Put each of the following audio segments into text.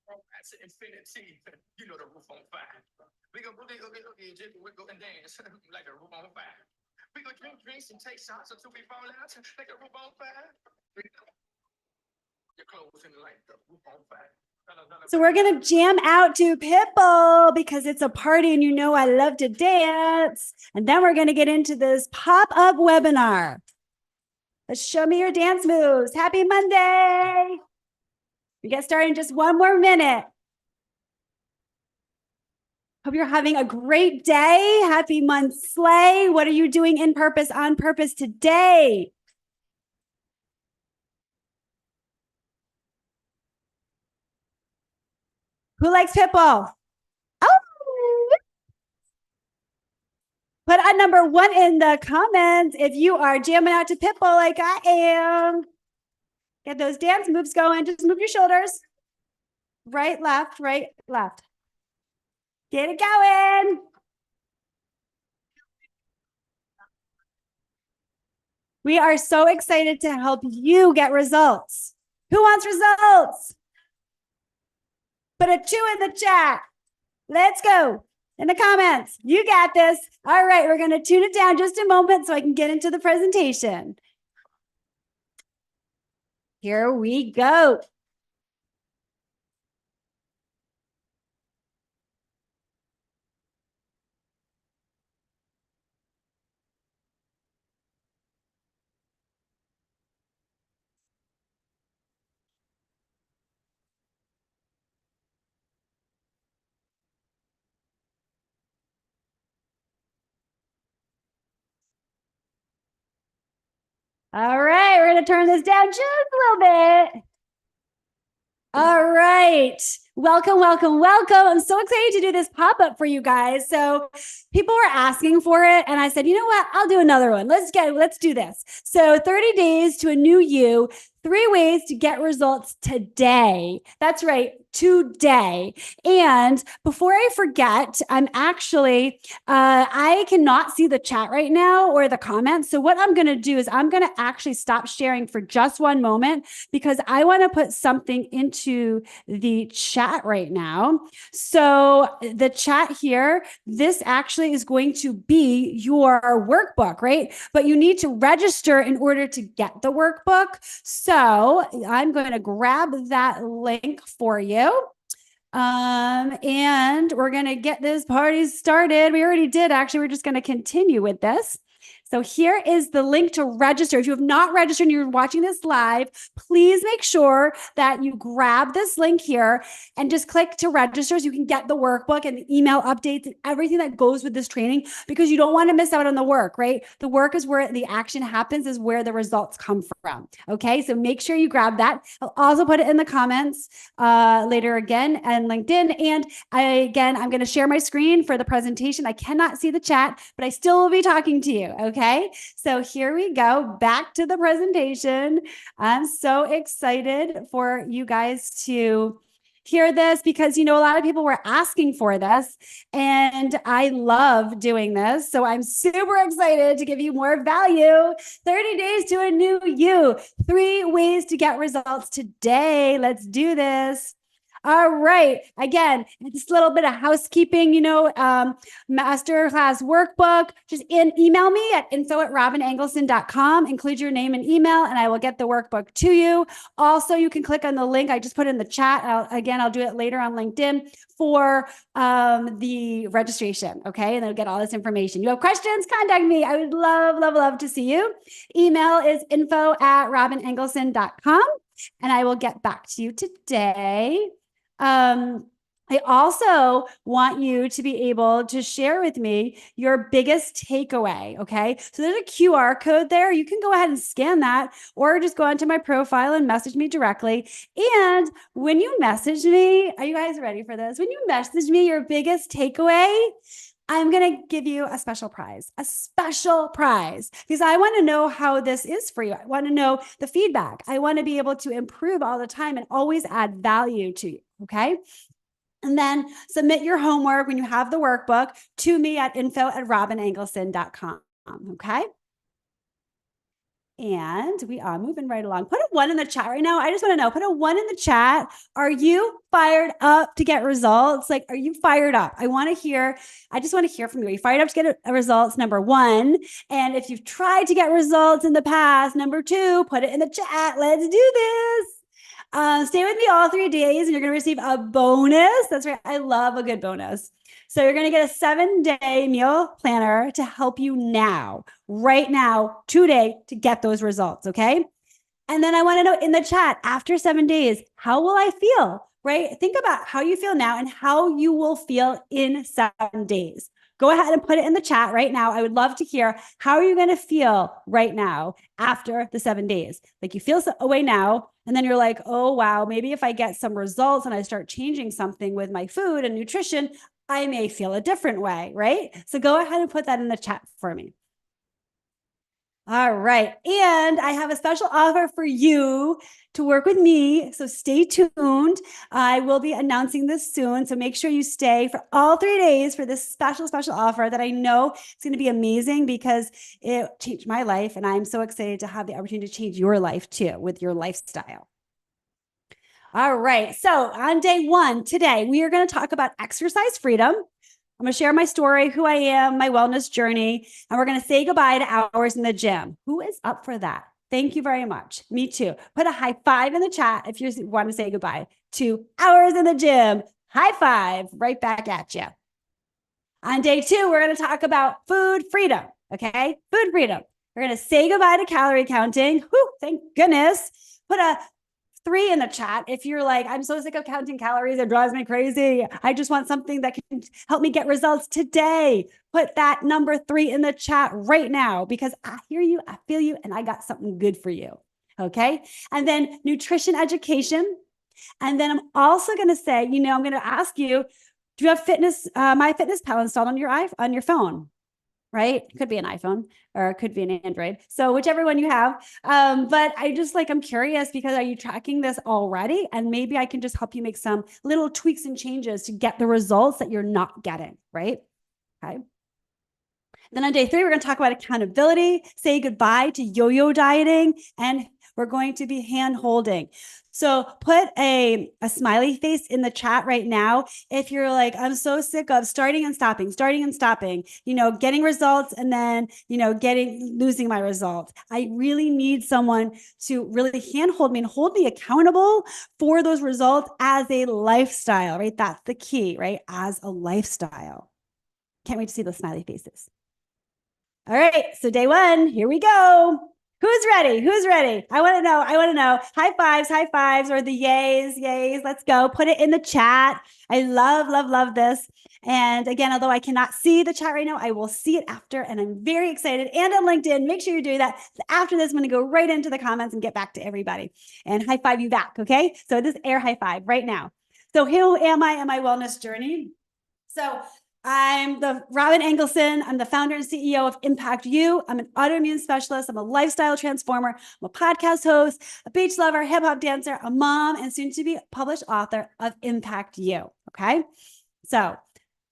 That's infinity. You know the roof on fire. We go boogie, oogie, oogie, jiggle, wiggle, and dance like the roof on fire. We go drink drinks and take shots until we fall out like the roof on fire. Your clothes in like the roof on fire. So we're going to jam out to Pitbull because it's a party and you know I love to dance. And then we're going to get into this pop-up webinar. Let's show me your dance moves. Happy Monday. We get started in just one more minute. Hope you're having a great day. Happy month slay. What are you doing in purpose, on purpose today? Who likes Pitbull? Oh, put a number 1 in the comments if you are jamming out to Pitbull like I am. Get those dance moves going. Just move your shoulders. Right, left, right, left. Get it going. We are so excited to help you get results. Who wants results? Put a 2 in the chat. Let's go. In the comments. You got this. All right, we're going to tune it down just a moment so I can get into the presentation. Here we go. All right, we're going to turn this down just a little bit. All right. Welcome, welcome, welcome. I'm so excited to do this pop-up for you guys. So people were asking for it and I said, you know what? I'll do another one. Let's do this. So 30 days to a new you, 3 ways to get results today. That's right, today. And before I forget, I'm actually, I cannot see the chat right now or the comments. So what I'm going to do is I'm going to actually stop sharing for just one moment because I want to put something into the chat right now. So the chat here, this actually is going to be your workbook, right? But you need to register in order to get the workbook. So I'm going to grab that link for you. And we're going to get this party started. We already did. Actually, we're just going to continue with this. So here is the link to register. If you have not registered and you're watching this live, please make sure that you grab this link here and just click to register so you can get the workbook and the email updates and everything that goes with this training because you don't want to miss out on the work, right? The work is where the action happens, is where the results come from. Okay, so make sure you grab that. I'll also put it in the comments later again and LinkedIn. And I'm going to share my screen for the presentation. I cannot see the chat, but I still will be talking to you. Okay, so here we go. Back to the presentation. I'm so excited for you guys to hear this because, you know, a lot of people were asking for this and I love doing this. So I'm super excited to give you more value. 30 days to a new you. 3 ways to get results today. Let's do this. All right. Again, just a little bit of housekeeping, you know, masterclass workbook, just email me at info@robinengelson.com, include your name and email, and I will get the workbook to you. Also, you can click on the link I just put in the chat. I'll do it later on LinkedIn for the registration. Okay. And they'll get all this information. You have questions, contact me. I would love to see you. Email is info@robinengelson.com, and I will get back to you today. I also want you to be able to share with me your biggest takeaway. Okay. So there's a QR code there. You can go ahead and scan that or just go onto my profile and message me directly. And when you message me, are you guys ready for this? When you message me your biggest takeaway, I'm going to give you a special prize because I want to know how this is for you. I want to know the feedback. I want to be able to improve all the time and always add value to you. Okay. And then submit your homework when you have the workbook to me at info@robinengelson.com. Okay. And we are moving right along. Put a 1 in the chat right now. I just want to know, put a 1 in the chat. Are you fired up to get results? Like, are you fired up? I just want to hear from you. Are you fired up to get results? Number 1. And if you've tried to get results in the past, number 2, put it in the chat. Let's do this. Stay with me all 3 days and you're going to receive a bonus. That's right. I love a good bonus. So you're going to get a 7-day meal planner to help you now, right now, today, to get those results. Okay. And then I want to know in the chat, after 7 days, how will I feel? Right? Think about how you feel now and how you will feel in 7 days. Go ahead and put it in the chat right now. I would love to hear, how are you going to feel right now after the 7 days? Like, you feel a way now, and then you're like, oh, wow, maybe if I get some results and I start changing something with my food and nutrition, I may feel a different way, right? So go ahead and put that in the chat for me. All right. And I have a special offer for you to work with me. So stay tuned. I will be announcing this soon. So make sure you stay for all 3 days for this special offer that I know is going to be amazing because it changed my life. And I'm so excited to have the opportunity to change your life too with your lifestyle. All right. So on day 1 today, we are going to talk about exercise freedom. I'm going to share my story, who I am, my wellness journey, and we're going to say goodbye to hours in the gym. Who is up for that? Thank you very much. Me too. Put a high 5 in the chat if you want to say goodbye to hours in the gym. High 5 right back at you. On day 2, we're going to talk about food freedom. Okay. Food freedom. We're going to say goodbye to calorie counting. Whew, thank goodness. Put a 3 in the chat if you're like, I'm so sick of counting calories, it drives me crazy. I just want something that can help me get results today. Put that number 3 in the chat right now because I hear you, I feel you, and I got something good for you. Okay. And then nutrition education. And then I'm also going to say, I'm going to ask you, do you have MyFitnessPal installed on your phone? Right? It could be an iPhone or it could be an Android. So whichever one you have. But I'm curious because are you tracking this already? And maybe I can just help you make some little tweaks and changes to get the results that you're not getting, right? Okay. Then on day 3, we're going to talk about accountability, say goodbye to yo-yo dieting, and we're going to be hand holding. So put a smiley face in the chat right now. If you're like, I'm so sick of starting and stopping, getting results and then, losing my results. I really need someone to really hand hold me and hold me accountable for those results as a lifestyle, right? That's the key, right? As a lifestyle. Can't wait to see those smiley faces. All right. So day 1, here we go. Who's ready? Who's ready? I want to know. High fives or the yays. Let's go. Put it in the chat. I love this. And again, although I cannot see the chat right now, I will see it after. And I'm very excited. And on LinkedIn, make sure you're doing that. After this, I'm going to go right into the comments and get back to everybody and high five you back. Okay. So this air high five right now. So who am I in my wellness journey? So I'm the Robin Engelson. I'm the founder and CEO of Impact You. I'm an autoimmune specialist. I'm a lifestyle transformer. I'm a podcast host, a beach lover, hip hop dancer, a mom, and soon to be published author of Impact You. Okay. So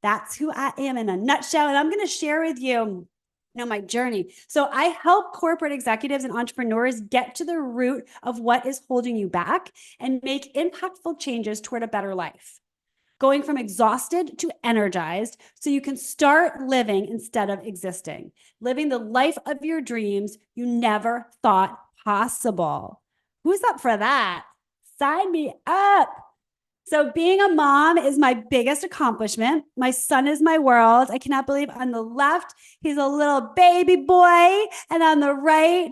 that's who I am in a nutshell. And I'm going to share with you my journey. So I help corporate executives and entrepreneurs get to the root of what is holding you back and make impactful changes toward a better life. Going from exhausted to energized so you can start living instead of existing, living the life of your dreams you never thought possible. Who's up for that? Sign me up. So being a mom is my biggest accomplishment. My son is my world. I cannot believe on the left, he's a little baby boy. And on the right,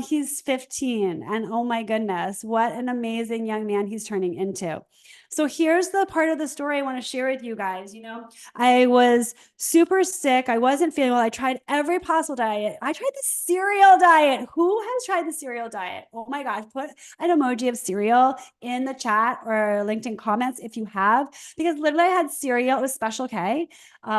he's 15. And oh my goodness, what an amazing young man he's turning into. So here's the part of the story I want to share with you guys. I was super sick. I wasn't feeling well. I tried every possible diet. I tried the cereal diet. Who has tried the cereal diet? Oh my gosh, put an emoji of cereal in the chat or LinkedIn comments if you have, because literally I had cereal. It was Special K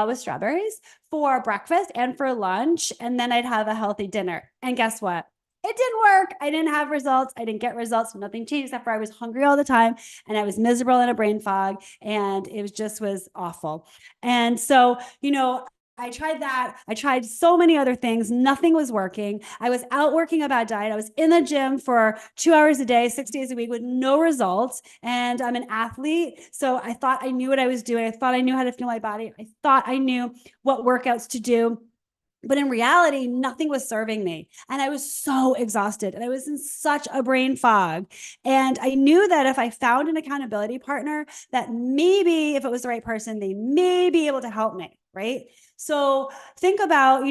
with strawberries for breakfast and for lunch. And then I'd have a healthy dinner. And guess what? It didn't work. I didn't have results. I didn't get results. Nothing changed except for I was hungry all the time and I was miserable in a brain fog and it was awful. And so, I tried that. I tried so many other things. Nothing was working. I was out working a bad diet. I was in the gym for 2 hours a day, 6 days a week with no results. And I'm an athlete. So I thought I knew what I was doing. I thought I knew how to feel my body. I thought I knew what workouts to do. But in reality, nothing was serving me. And I was so exhausted and I was in such a brain fog. And I knew that if I found an accountability partner, that maybe if it was the right person, they may be able to help me. Right. So think about,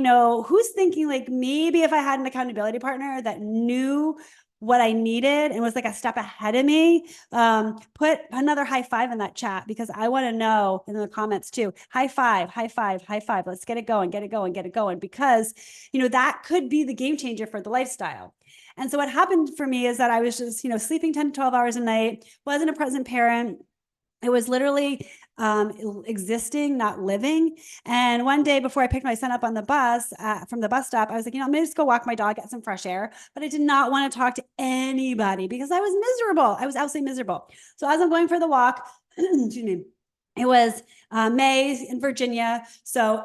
who's thinking like maybe if I had an accountability partner that knew what I needed and was like a step ahead of me, put another high five in that chat because I want to know in the comments too. High five, high five, high five. Let's get it going, get it going, get it going. Because, that could be the game changer for the lifestyle. And so what happened for me is that I was just, sleeping 10 to 12 hours a night, wasn't a present parent. It was literally existing, not living. And one day before I picked my son up on the bus from the bus stop, I was like, I'm going to just go walk my dog, get some fresh air. But I did not want to talk to anybody because I was miserable. I was absolutely miserable. So as I'm going for the walk, excuse me, it was May in Virginia. So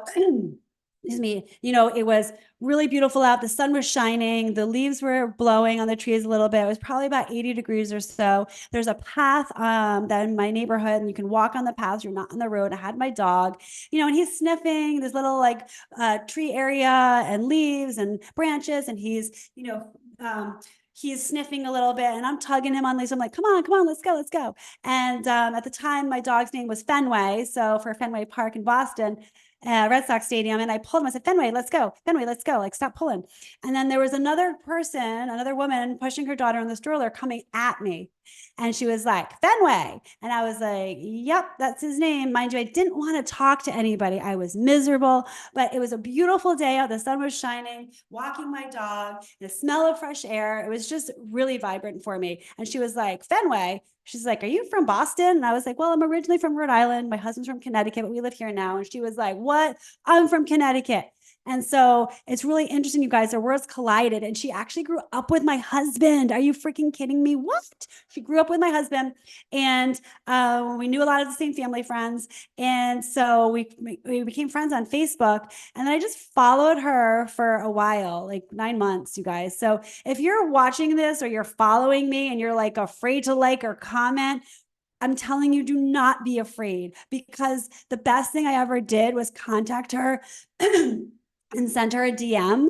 excuse me, it was really beautiful out. The sun was shining. The leaves were blowing on the trees a little bit. It was probably about 80 degrees or so. There's a path that in my neighborhood, and you can walk on the path. You're not on the road. I had my dog, and he's sniffing this little tree area and leaves and branches. And he's, he's sniffing a little bit and I'm tugging him on these. I'm like, come on, let's go, let's go. And at the time, my dog's name was Fenway. So for Fenway Park in Boston, Red Sox Stadium. And I pulled him. I said, Fenway, let's go. Fenway, let's go. Like, stop pulling. And then there was another woman pushing her daughter in the stroller coming at me. And she was like, Fenway. And I was like, yep, that's his name. Mind you, I didn't want to talk to anybody. I was miserable, but it was a beautiful day out. The sun was shining, walking my dog, the smell of fresh air. It was just really vibrant for me. And she was like, Fenway. She's like, are you from Boston? And I was like, well, I'm originally from Rhode Island. My husband's from Connecticut, but we live here now. And she was like, what? I'm from Connecticut. And so it's really interesting, you guys, our worlds collided. And she actually grew up with my husband. Are you freaking kidding me? What? She grew up with my husband and we knew a lot of the same family friends. And so we became friends on Facebook. And then I just followed her for a while, like 9 months, you guys. So if you're watching this or you're following me and you're like afraid to like or comment, I'm telling you, do not be afraid because the best thing I ever did was contact her and sent her a DM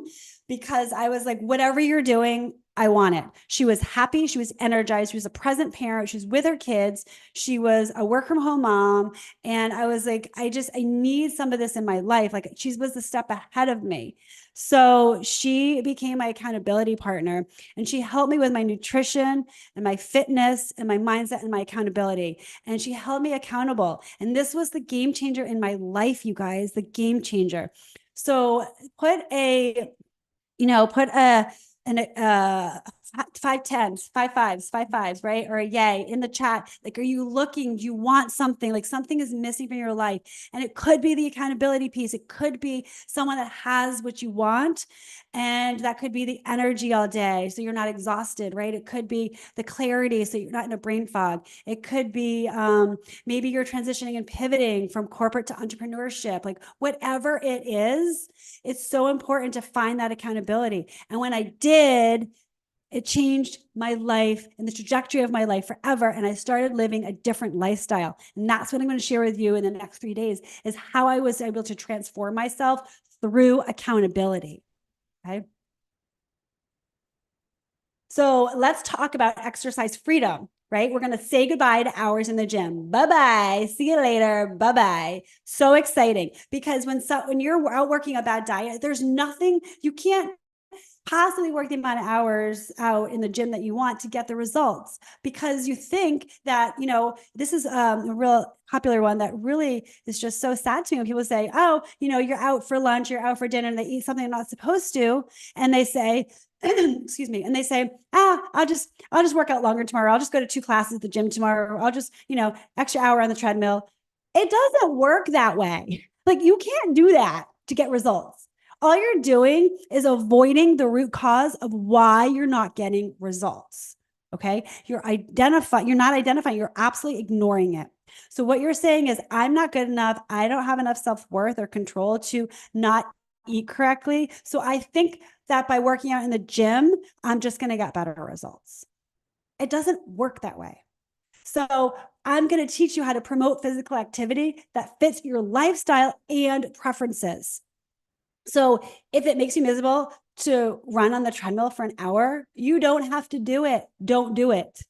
because I was like, whatever you're doing, I want it. She was happy. She was energized. She was a present parent. She was with her kids. She was a work from home mom. And I was like, I need some of this in my life. Like she was the step ahead of me. So she became my accountability partner and she helped me with my nutrition and my fitness and my mindset and my accountability. And she held me accountable. And this was the game changer in my life, you guys, the game changer. So put a 5 10s, 5 5s, right? Or a yay in the chat. Like, are you looking? Do you want something? Like something is missing from your life. And it could be the accountability piece. It could be someone that has what you want. And that could be the energy all day. So you're not exhausted, right? It could be the clarity. So you're not in a brain fog. It could be maybe you're transitioning and pivoting from corporate to entrepreneurship. Like whatever it is, it's so important to find that accountability. And when I did, it changed my life and the trajectory of my life forever. And I started living a different lifestyle. And that's what I'm going to share with you in the next 3 days is how I was able to transform myself through accountability. Okay. So let's talk about exercise freedom, right? We're going to say goodbye to hours in the gym. Bye-bye. See you later. Bye-bye. So exciting because when you're out working a bad diet, there's nothing, you can't possibly work the amount of hours out in the gym that you want to get the results because you think that, this is a real popular one that really is just so sad to me when people say, oh, you're out for lunch, you're out for dinner and they eat something they're not supposed to. And they say, excuse me. And they say, I'll just work out longer tomorrow. I'll just go to 2 classes at the gym tomorrow. I'll just, extra hour on the treadmill. It doesn't work that way. Like you can't do that to get results. All you're doing is avoiding the root cause of why you're not getting results. Okay. You're not identifying, you're absolutely ignoring it. So what you're saying is, I'm not good enough. I don't have enough self-worth or control to not eat correctly. So I think that by working out in the gym, I'm just going to get better results. It doesn't work that way. So I'm going to teach you how to promote physical activity that fits your lifestyle and preferences. So if it makes you miserable to run on the treadmill for an hour, you don't have to do it. Don't do it.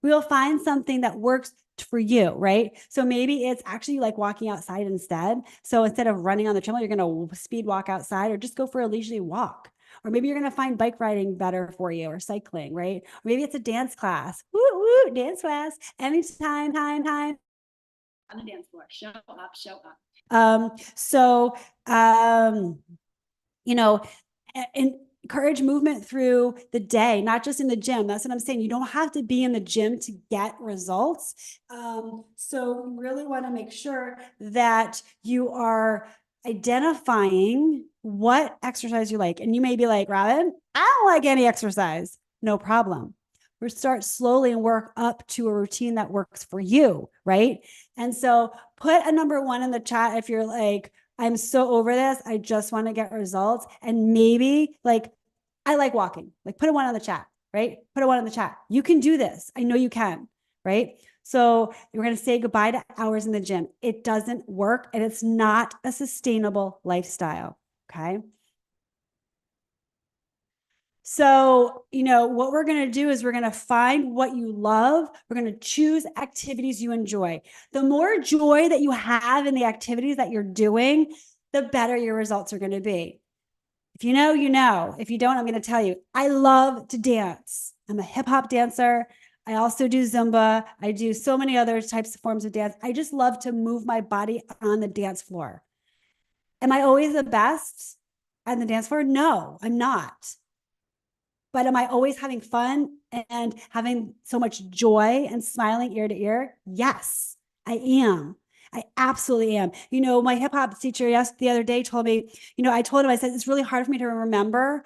We'll find something that works for you, right? So maybe it's actually like walking outside instead. So instead of running on the treadmill, you're going to speed walk outside or just go for a leisurely walk. Or maybe you're going to find bike riding better for you, or cycling, right? Or maybe it's a dance class. Woo, woo, dance class. Anytime, time. On the dance floor. Show up, show up. You know, and encourage movement through the day, not just in the gym. That's what I'm saying. You don't have to be in the gym to get results. So you really want to make sure that you are identifying what exercise you like. And you may be like, Robin, I don't like any exercise. No problem. We start slowly and work up to a routine that works for you, right? And so put a number 1 in the chat if you're like, I'm so over this. I just want to get results. And maybe like, I like walking. Like, put a 1 on the chat, right? Put a 1 in the chat. You can do this. I know you can, right? So you're going to say goodbye to hours in the gym. It doesn't work, and it's not a sustainable lifestyle. Okay. So, what we're going to do is we're going to find what you love. We're going to choose activities you enjoy. The more joy that you have in the activities that you're doing, the better your results are going to be. If you know, you know. If you don't, I'm going to tell you. I love to dance. I'm a hip hop dancer. I also do Zumba. I do so many other types of forms of dance. I just love to move my body on the dance floor. Am I always the best on the dance floor? No, I'm not. But am I always having fun and having so much joy and smiling ear to ear? Yes, I am. I absolutely am. My hip hop teacher the other day told me, I told him, I said, it's really hard for me to remember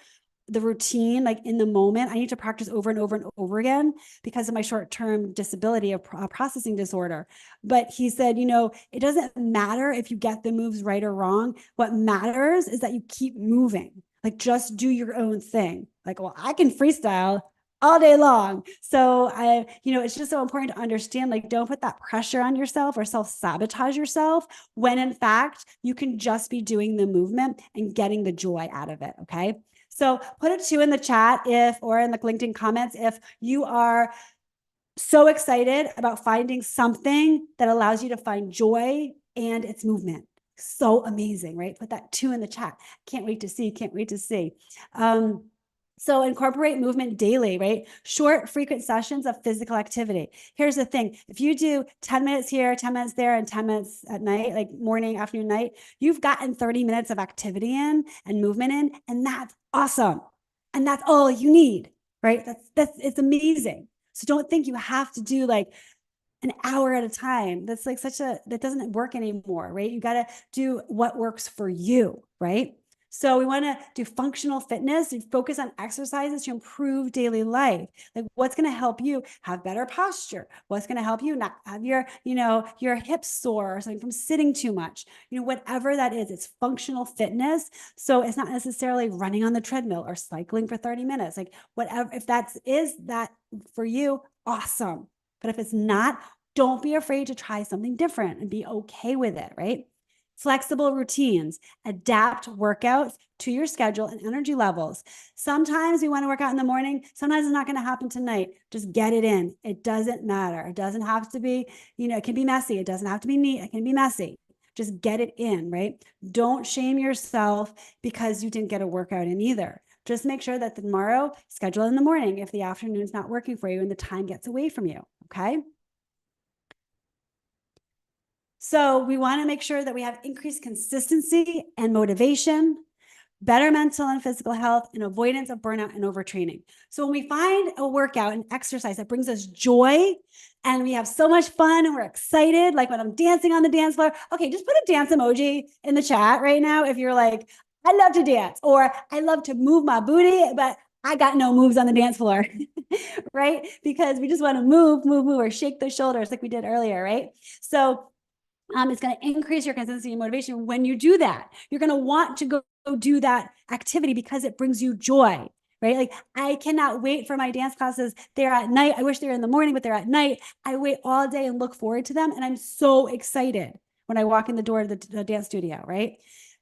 the routine, like in the moment. I need to practice over and over and over again because of my short-term disability of processing disorder. But he said, it doesn't matter if you get the moves right or wrong. What matters is that you keep moving. Like, just do your own thing. Like, well, I can freestyle all day long. So it's just so important to understand, like, don't put that pressure on yourself or self-sabotage yourself when in fact you can just be doing the movement and getting the joy out of it. Okay. So put a 2 in the chat or in the LinkedIn comments if you are so excited about finding something that allows you to find joy and its movement. So amazing, right? Put that 2 in the chat. Can't wait to see. So incorporate movement daily, right? Short, frequent sessions of physical activity. Here's the thing. If you do 10 minutes here, 10 minutes there, and 10 minutes at night, like morning, afternoon, night, you've gotten 30 minutes of activity in and movement in, and that's awesome. And that's all you need, right? It's amazing. So don't think you have to do like an hour at a time. That's like that doesn't work anymore, right? You got to do what works for you, right? So we want to do functional fitness and focus on exercises to improve daily life. Like, what's going to help you have better posture? What's going to help you not have your hips sore or something from sitting too much? Whatever that is, it's functional fitness. So it's not necessarily running on the treadmill or cycling for 30 minutes. Like, whatever, if that for you, awesome. But if it's not, don't be afraid to try something different and be okay with it, right? Flexible routines, adapt workouts to your schedule and energy levels. Sometimes we want to work out in the morning. Sometimes it's not going to happen tonight. Just get it in. It doesn't matter. It doesn't have to be, it can be messy. It doesn't have to be neat. It can be messy. Just get it in, right? Don't shame yourself because you didn't get a workout in either. Just make sure that tomorrow, schedule in the morning if the afternoon's not working for you and the time gets away from you, okay? So we want to make sure that we have increased consistency and motivation, better mental and physical health, and avoidance of burnout and overtraining. So when we find a workout and exercise that brings us joy and we have so much fun and we're excited, like when I'm dancing on the dance floor, okay, just put a dance emoji in the chat right now if you're like, I love to dance, or I love to move my booty, but I got no moves on the dance floor, right? Because we just want to move, or shake the shoulders like we did earlier, right? So it's going to increase your consistency and motivation when you do that. You're going to want to go do that activity because it brings you joy, right? Like, I cannot wait for my dance classes. They're at night. I wish they were in the morning, but they're at night. I wait all day and look forward to them. And I'm so excited when I walk in the door of the dance studio, right?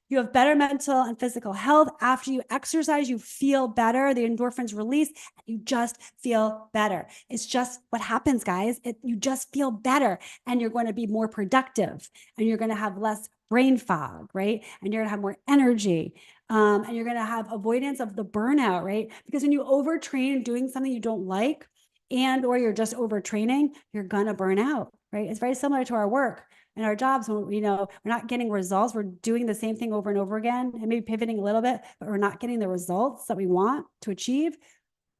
You have better mental and physical health. After you exercise, you feel better. The endorphins release. You just feel better. It's just what happens, guys. You just feel better, and you're going to be more productive, and you're going to have less brain fog, right? And you're going to have more energy. And you're going to have avoidance of the burnout, right? Because when you overtrain doing something you don't like, or you're just overtraining, you're going to burn out, right? It's very similar to our work and our jobs. When we're not getting results, we're doing the same thing over and over again, and maybe pivoting a little bit, but we're not getting the results that we want to achieve,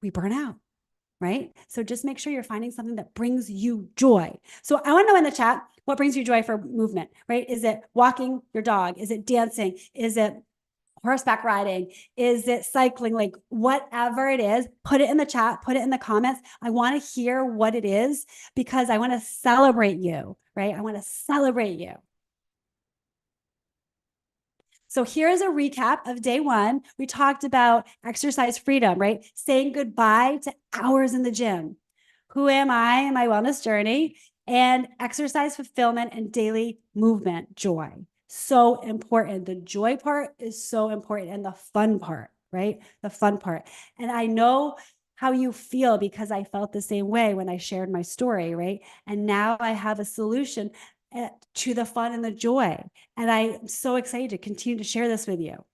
we burn out, right? So just make sure you're finding something that brings you joy. So I want to know in the chat, what brings you joy for movement, right? Is it walking your dog? Is it dancing? Is it horseback riding? Is it cycling? Like, whatever it is, put it in the chat, put it in the comments. I want to hear what it is, because I want to celebrate you, right? I want to celebrate you. So here's a recap of day one. We talked about exercise freedom, right? Saying goodbye to hours in the gym. Who am I in my wellness journey? And exercise fulfillment and daily movement joy. So important. The joy part is so important, and the fun part, right? The fun part. And I know how you feel, because I felt the same way when I shared my story, right? And now I have a solution to the fun and the joy. And I'm so excited to continue to share this with you,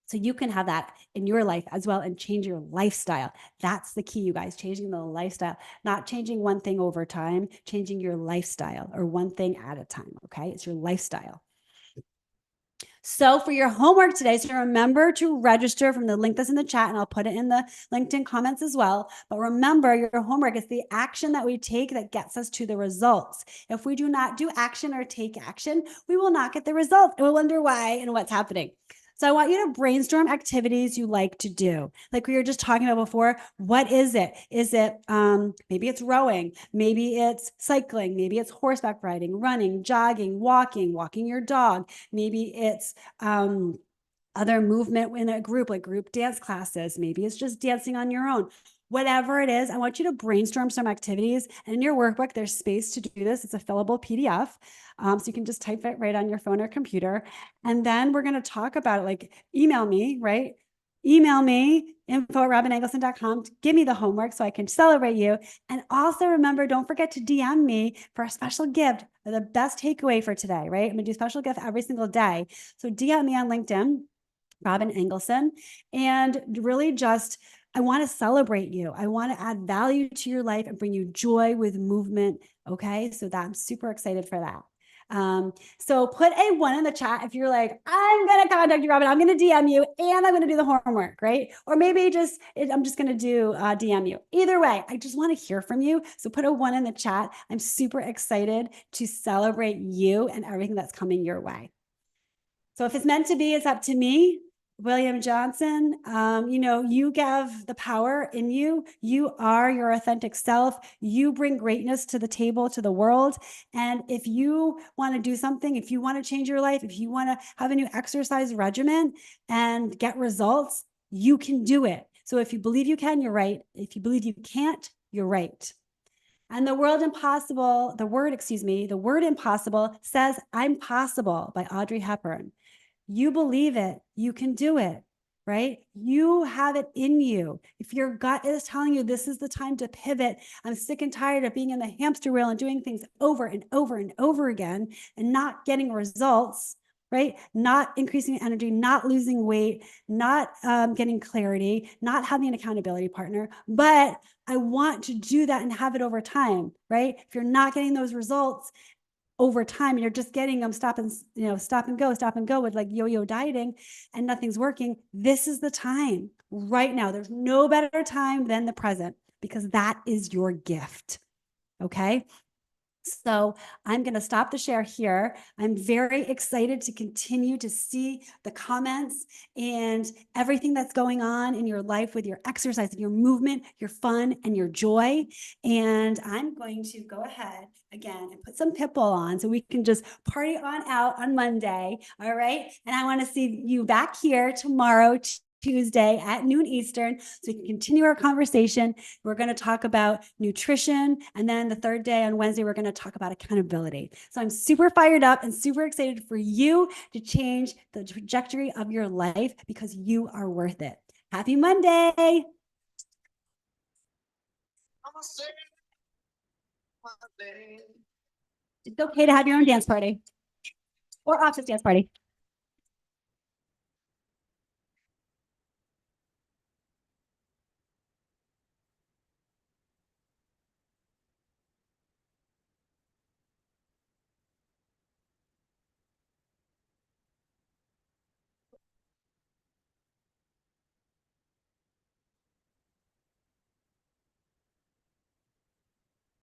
so you can have that in your life as well and change your lifestyle. That's the key, you guys, changing the lifestyle, not changing one thing over time, changing your lifestyle, or one thing at a time, okay? It's your lifestyle. So for your homework today, so remember to register from the link that's in the chat, and I'll put it in the LinkedIn comments as well. But remember, your homework is the action that we take that gets us to the results. If we do not do action or take action, we will not get the result, and we'll wonder why and what's happening. So I want you to brainstorm activities you like to do. Like we were just talking about before, what is it? Is it, maybe it's rowing, maybe it's cycling, maybe it's horseback riding, running, jogging, walking your dog. Maybe it's other movement in a group, like group dance classes. Maybe it's just dancing on your own. Whatever it is, I want you to brainstorm some activities. And in your workbook, there's space to do this. It's a fillable PDF. So you can just type it right on your phone or computer. And then we're going to talk about it. Like, email me, right? Email me, info@robinengelson.com. Give me the homework so I can celebrate you. And also remember, don't forget to DM me for a special gift, or the best takeaway for today, right? I'm going to do special gift every single day. So DM me on LinkedIn, Robin Engelson, and really just, I want to celebrate you. I want to add value to your life and bring you joy with movement. Okay. So I'm super excited for that. So put a 1 in the chat if you're like, I'm going to contact you, Robin. I'm going to DM you, and I'm going to do the homework, right? Or maybe I'm just going to do DM you. Either way, I just want to hear from you. So put a 1 in the chat. I'm super excited to celebrate you and everything that's coming your way. So if it's meant to be, it's up to me, William Johnson. You have the power in you. You are your authentic self. You bring greatness to the table, to the world. And if you want to do something, if you want to change your life, if you want to have a new exercise regimen and get results, you can do it. So if you believe you can, you're right. If you believe you can't, you're right. And the word impossible says, I'm possible, by Audrey Hepburn. You believe it, you can do it, right? You have it in you. If your gut is telling you this is the time to pivot, I'm sick and tired of being in the hamster wheel and doing things over and over and over again and not getting results, right? Not increasing energy, not losing weight, not getting clarity, not having an accountability partner, but I want to do that and have it over time, right? If you're not getting those results over time, and you're just getting them stop and go with like yo-yo dieting, and nothing's working, this is the time right now. There's no better time than the present, because that is your gift. Okay. So I'm going to stop the share here. I'm very excited to continue to see the comments and everything that's going on in your life with your exercise and your movement, your fun and your joy. And I'm going to go ahead again and put some Pitbull on so we can just party on out on Monday. All right. And I want to see you back here tomorrow, Tuesday at noon Eastern, so we can continue our conversation. We're going to talk about nutrition. And then the third day on Wednesday, we're going to talk about accountability. So I'm super fired up and super excited for you to change the trajectory of your life because you are worth it. Happy Monday. It's okay to have your own dance party or office dance party.